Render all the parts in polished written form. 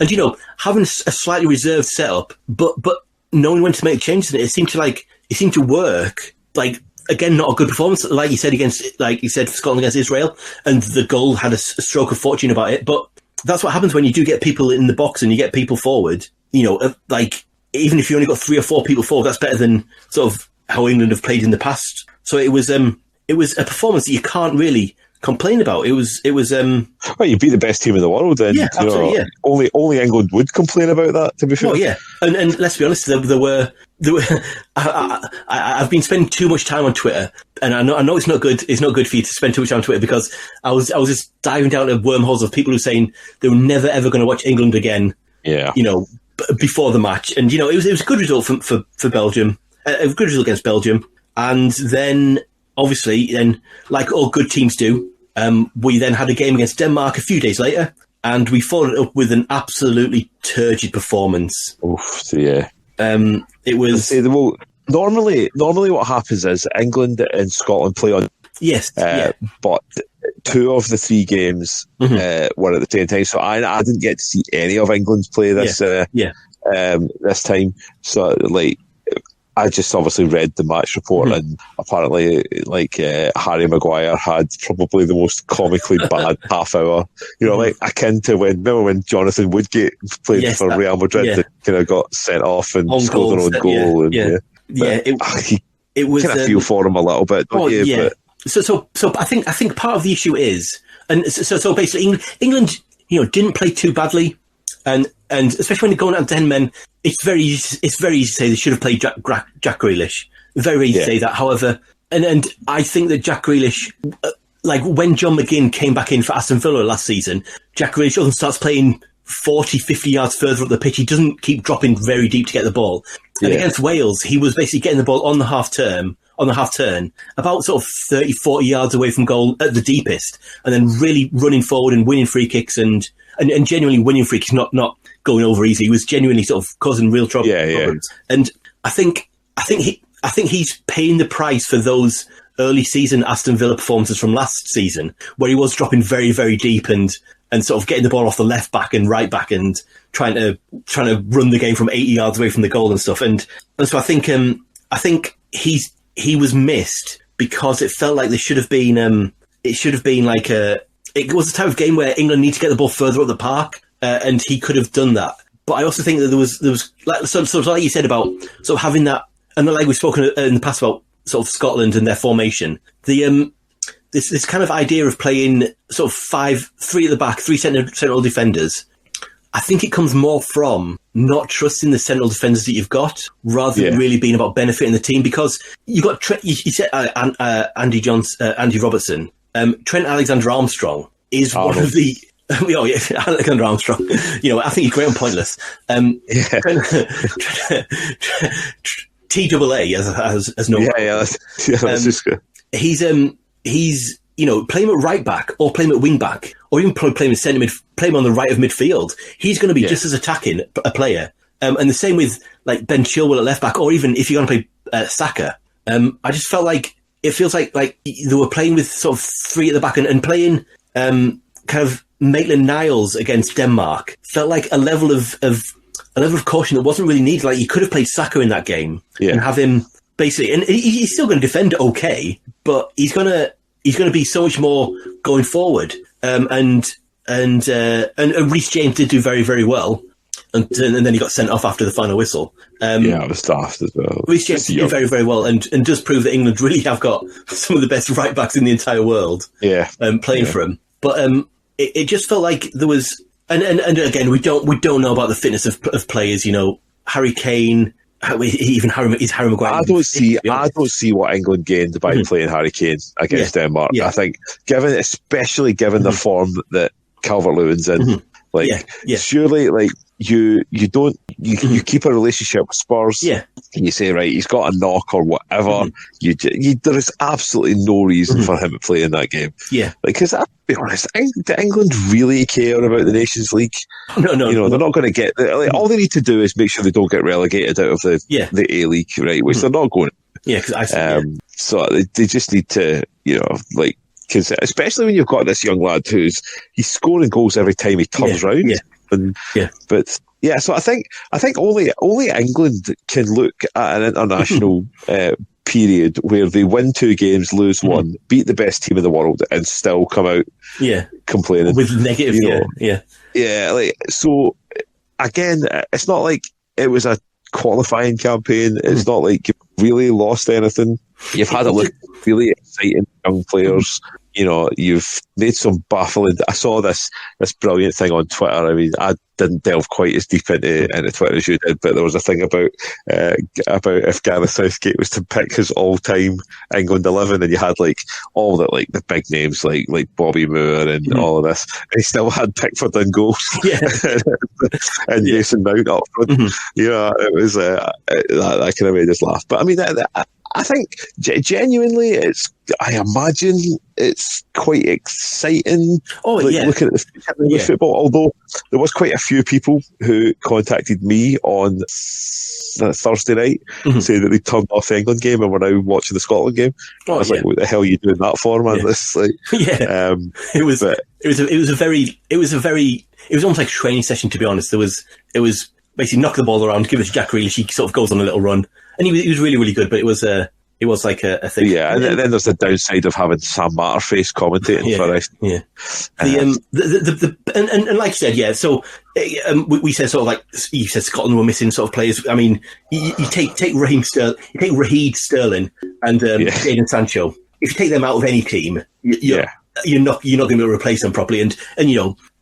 And, having a slightly reserved setup, but knowing when to make changes, it seemed to work. Like, again, not a good performance, like you said, Scotland against Israel, and the goal had a stroke of fortune about it. But that's what happens when you do get people in the box and you get people forward. Like, even if you only got 3 or 4 people forward, that's better than sort of how England have played in the past. So it was a performance that you can't really complain about. It was. Well, you beat the best team in the world, then. Yeah, absolutely. Yeah. Only England would complain about that. To be fair. Oh yeah, and let's be honest, there were. I've been spending too much time on Twitter, and I know it's not good. It's not good for you to spend too much time on Twitter, because I was just diving down to wormholes of people who were saying they were never ever going to watch England again. Yeah. Before the match, and it was a good result for Belgium, a good result against Belgium, and then obviously, like all good teams do, we then had a game against Denmark a few days later, and we followed it up with an absolutely turgid performance. Oof, yeah. It was normally what happens is England and Scotland play on. Yes, but 2 of the 3 games were at the same time, so I didn't get to see any of England's play this this time. So I just obviously read the match report, and apparently, Harry Maguire had probably the most comically bad half hour. Akin to when Jonathan Woodgate played for Real Madrid, that kind of got sent off and scored an own goal. It was. Kind of feel for him a little bit, don't you? Yeah. But, So I think part of the issue is, and so basically England, didn't play too badly, and especially when they're going out to 10 men, it's very easy to say they should have played Jack Grealish. Very easy to say that. However, and I think that Jack Grealish, like when John McGinn came back in for Aston Villa last season, Jack Grealish often starts playing 40, 50 yards further up the pitch. He doesn't keep dropping very deep to get the ball. And against Wales, he was basically getting the ball on the half turn, about sort of 30, 40 yards away from goal at the deepest, and then really running forward and winning free kicks and genuinely winning free kicks, not going over easy. He was genuinely sort of causing real problems. Yeah. And I think he's paying the price for those early season Aston Villa performances from last season, where he was dropping very, very deep and sort of getting the ball off the left back and right back and trying to run the game from 80 yards away from the goal and stuff. And so I think he was missed because it felt like there should have been it was a type of game where England need to get the ball further up the park, and he could have done that. But I also think that there was like you said about sort of having that, and like we've spoken in the past about sort of Scotland and their formation, this kind of idea of playing sort of 3 at the back, 3 central defenders. I think it comes more from not trusting the central defenders that you've got, rather than really being about benefiting the team. Because you got you said Andy Robertson, Trent Alexander-Armstrong is one of the. Alexander Armstrong. I think he's great and pointless. TAA as no. That's just good. He's play him at right back or play him at wing back or even play him in centre mid, play him on the right of midfield. He's going to be just as attacking a player. And the same with like Ben Chilwell at left back, or even if you're going to play Saka. I just felt like it feels like they were playing with sort of 3 at the back and playing kind of Maitland-Niles against Denmark felt like a level of caution that wasn't really needed. Like you could have played Saka in that game and have him basically, and he's still going to defend okay, but he's going to be so much more going forward. And Reece James did do very, very well. And then he got sent off after the final whistle. It was daft as well. Reece James did very, very well and does prove that England really have got some of the best right backs in the entire world playing for him. But it just felt like there was, and again, we don't know about the fitness of players. Harry Kane, Harry Maguire. I don't see what England gained by playing Harry Kane against Denmark. I think, especially given the form that Calvert-Lewin's in, surely, you keep a relationship with Spurs, and you say, right, he's got a knock or whatever. There is absolutely no reason for him to play in that game. Because I'll be honest, do England really care about the Nations League? No. They're not going to get. All they need to do is make sure they don't get relegated out of the A League, right? Which they're not going to. So they just need to, because especially when you've got this young lad he's scoring goals every time he turns round. And but yeah, so I think only England can look at an international period where they win 2 games, lose 1, beat the best team in the world, and still come out complaining with negative. Like, so again, it's not like it was a qualifying campaign. It's not like you really lost anything. You've had a look at really exciting young players. You've made some baffling. I saw this brilliant thing on Twitter. I mean, I didn't delve quite as deep into Twitter as you did, but there was a thing about if Gareth Southgate was to pick his all-time England 11, and you had like all the big names like Bobby Moore and all of this, and he still had Pickford in goals, and Mason Mount up front. It was that kind of made us laugh. But I mean, I think genuinely, I imagine it's quite exciting. Looking at the football. Although there was quite a few people who contacted me on Thursday night saying that they turned off the England game and were now watching the Scotland game. I was like, "What the hell are you doing that for, man?" This it was almost like a training session, to be honest. It was basically knock the ball around, give it to Jack Grealish. He sort of goes on a little run. And he was really, really good, but it was like a thing. Yeah, and then there's the downside of having Sam Matterface commentating for us. Yeah. And like you said, so we said sort of like you said, Scotland were missing sort of players. I mean, you take Raheem Sterling, Sterling, and Jadon Sancho. If you take them out of any team, you're not going to be able to replace them properly. And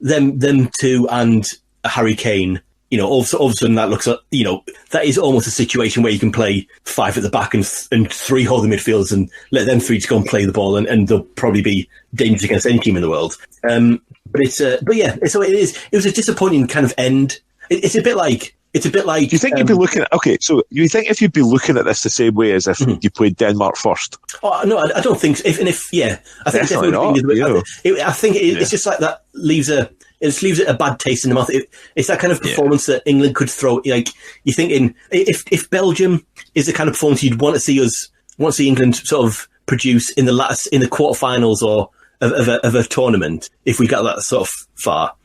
them two and Harry Kane. All of a sudden that looks like, that is almost a situation where you can play 5 at the back and 3 holding midfielders and let them 3 just go and play the ball, and they'll probably be dangerous against any team in the world. But so it was a disappointing kind of end. It's a bit like. Do you think you'd be looking at? Okay, so you think if you'd be looking at this the same way as if you played Denmark first? Oh no, I don't think so. I think definitely not. I think it's just like that leaves it a bad taste in the mouth. It's that kind of performance that England could throw. Like, you're thinking, if Belgium is the kind of performance you'd want to see England sort of produce in the quarterfinals or of a tournament, if we got that sort of far,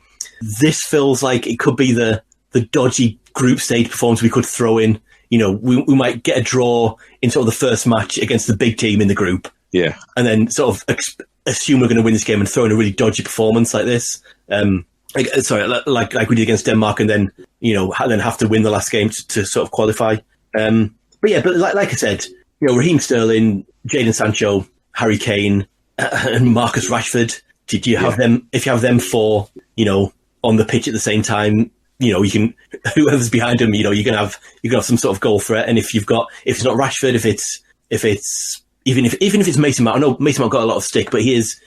this feels like it could be the dodgy group stage performance we could throw in. We might get a draw in sort of the first match against the big team in the group. Yeah. And then sort of assume we're going to win this game and throw in a really dodgy performance like this. Like we did against Denmark, and then have to win the last game to sort of qualify. But like I said, Raheem Sterling, Jadon Sancho, Harry Kane, and Marcus Rashford. Did you have them? If you have them 4, on the pitch at the same time, you can, whoever's behind them, you can have some sort of goal threat. And if it's not Rashford, if it's even if it's Mason Mount, I know Mason Mount got a lot of stick, but he is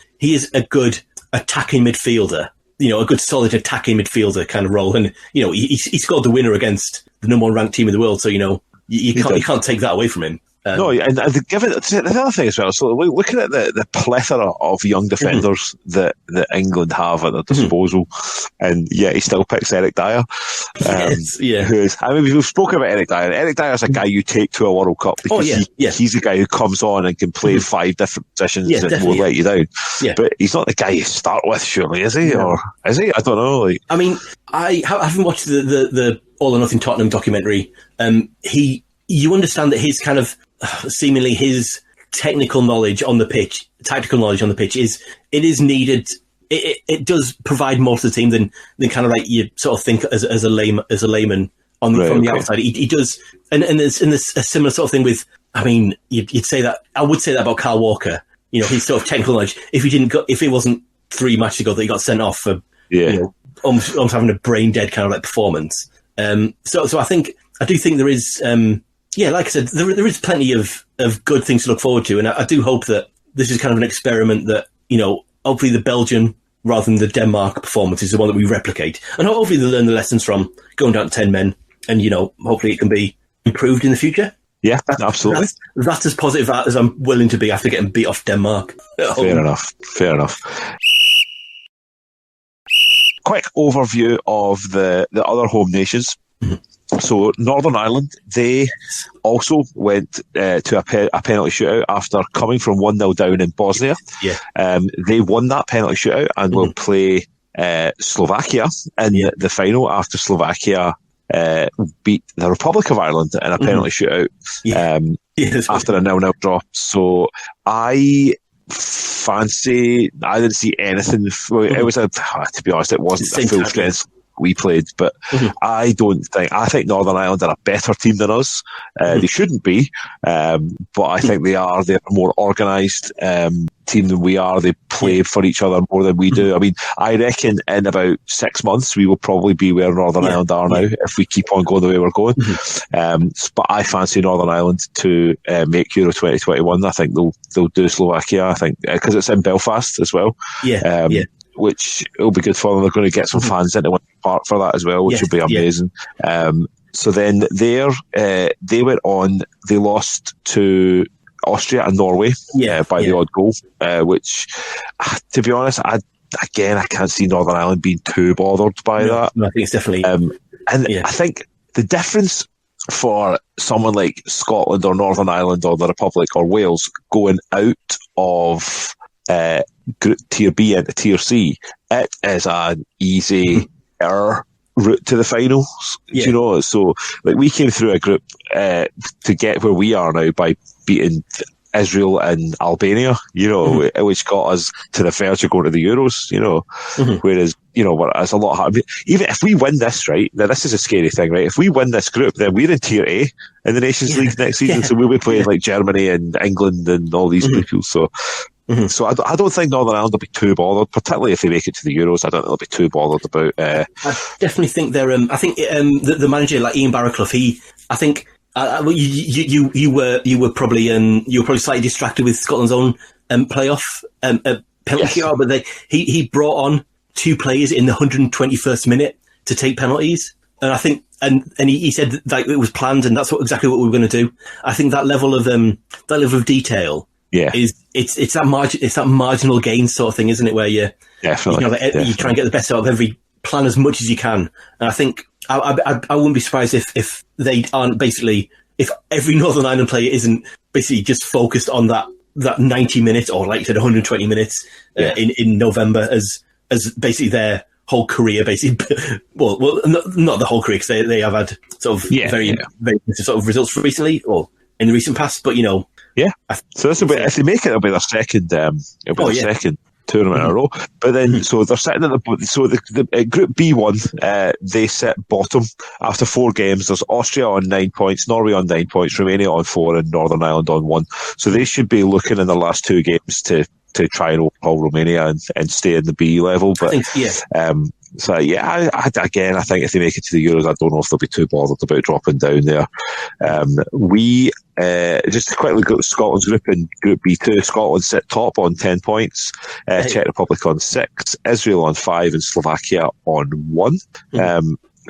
a good attacking midfielder. A good solid attacking midfielder kind of role. And, he scored the winner against the number 1 ranked team in the world. So, you can't take that away from him. No, and given the other thing as well, so looking at the plethora of young defenders that England have at their disposal, and he still picks Eric Dyer. We've spoken about Eric Dyer. Eric Dyer's a guy you take to a World Cup because he's the guy who comes on and can play 5 different positions and won't let you down. Yeah. But he's not the guy you start with, surely, is he? Or is he? I don't know. I mean, I haven't watched the All or Nothing Tottenham documentary. You understand that his kind of seemingly his tactical knowledge on the pitch is needed. It does provide more to the team than kind of like you sort of think as a layman from the outside. He does, and there's a similar sort of thing with. I mean, you'd say that. I would say that about Kyle Walker. His sort of technical knowledge. If it wasn't 3 matches ago that he got sent off for almost having a brain dead kind of like performance. So I do think there is. Like I said, there is plenty of good things to look forward to, and I do hope that this is kind of an experiment that, hopefully the Belgian rather than the Denmark performance is the one that we replicate, and hopefully they learn the lessons from going down to 10 men, and hopefully it can be improved in the future. Yeah, absolutely. That's as positive as I'm willing to be after getting beat off Denmark. Fair enough. Quick overview of the other home nations. So Northern Ireland, they also went to a penalty shootout after coming from 1-0 down in Bosnia. Yeah. They won that penalty shootout and will play Slovakia in the final after Slovakia beat the Republic of Ireland in a penalty shootout after a 0-0 draw. So I didn't see anything. It was to be honest, it wasn't a full strength we played, but I think Northern Ireland are a better team than us. They shouldn't be, but I think they're a more organised team than we are. They play for each other more than we do. I mean, I reckon in about 6 months we will probably be where Northern Ireland are now if we keep on going the way we're going. But I fancy Northern Ireland to make Euro 2021. I think they'll do Slovakia. I think because it's in Belfast as well. Which will be good for them. They're going to get some fans into Winter Park for that as well, which will be amazing. So then they went on. They lost to Austria and Norway by the odd goal, which, to be honest, I can't see Northern Ireland being too bothered by that. I think it's definitely... I think the difference for someone like Scotland or Northern Ireland or the Republic or Wales going out of Group Tier B into Tier C, it is an easy route to the finals. Do you know? So, like, we came through a group to get where we are now by beating Israel and Albania, which got us to the verge of going to the Euros, whereas, it's a lot harder. Even if we win this, right, now this is a scary thing, right? If we win this group, then we're in Tier A in the Nations League next season, so we'll be playing like Germany and England and all these people, so... So I don't think Northern Ireland will be too bothered, particularly if they make it to the Euros. I don't think they'll be too bothered about... I definitely think they're... I think the manager, like Ian Barraclough, I think you were probably slightly distracted with Scotland's own playoff penalty kick, but he brought on 2 players in the 121st minute to take penalties, and I think and he said that it was planned, and that's exactly what we were going to do. I think that level of detail. It's that marginal gain sort of thing, isn't it? Where you try and get the best out of every plan as much as you can. And I think I wouldn't be surprised if they aren't basically, if every Northern Ireland player isn't basically just focused on that 90 minutes or, like you said, 120 minutes in November as basically their whole career, basically. well, not the whole career, because they have had sort of very sort of results recently or in the recent past, but so this will be, if they make it, it'll be their second. Second tournament in a row. But then, so they're sitting at the Group B1. They sit bottom after 4 games. There's Austria on 9 points, Norway on 9 points, Romania on 4, and Northern Ireland on 1. So they should be looking in the last 2 games to try and overhaul Romania and stay in the B level. But I think if they make it to the Euros, I don't know if they'll be too bothered about dropping down there. Just to quickly go to Scotland's group in Group B2, Scotland sit top on 10 points, Czech Republic on 6, Israel on 5, and Slovakia on 1.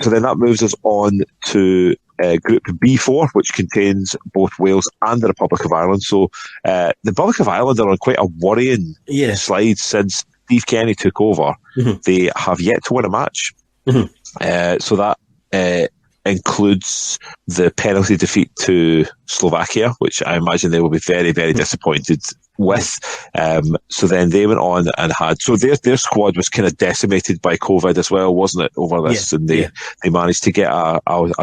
So then that moves us on to Group B4, which contains both Wales and the Republic of Ireland. So the Republic of Ireland are on quite a worrying slide since Steve Kenny took over. They have yet to win a match. So that includes the penalty defeat to Slovakia, which I imagine they will be very, very disappointed with. So then they went on and had... So their squad was kind of decimated by COVID as well, wasn't it, over this? And they managed to get a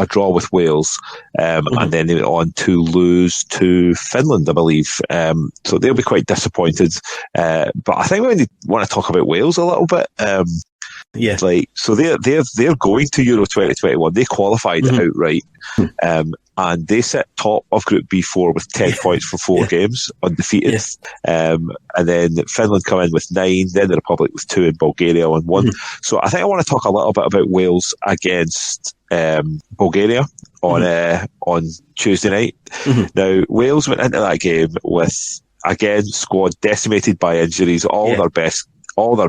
draw with Wales. And then they went on to lose to Finland, I believe. So they'll be quite disappointed. But I think we want to talk about Wales a little bit. So they're going to Euro 2021. They qualified outright, and they sit top of Group B4 with 10 points for 4 games, undefeated. And then Finland come in with 9, then the Republic with 2, and Bulgaria on 1. So I think I want to talk a little bit about Wales against Bulgaria on Tuesday night. Now, Wales went into that game with, again, squad decimated by injuries. All their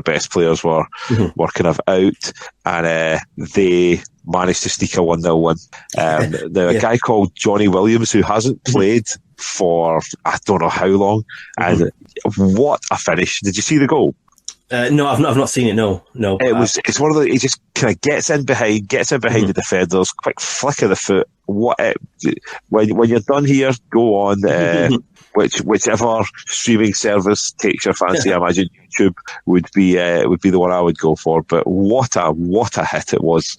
best players were kind of out, and they managed to sneak a 1-0 win. Now, a guy called Johnny Williams, who hasn't played for I don't know how long, and what a finish! Did you see the goal? No, I've not seen it. No. It's one of the. He just kind of gets in behind the defenders. Quick flick of the foot. When you're done here, go on. whichever streaming service takes your fancy. I imagine YouTube would be the one I would go for. But what a hit it was.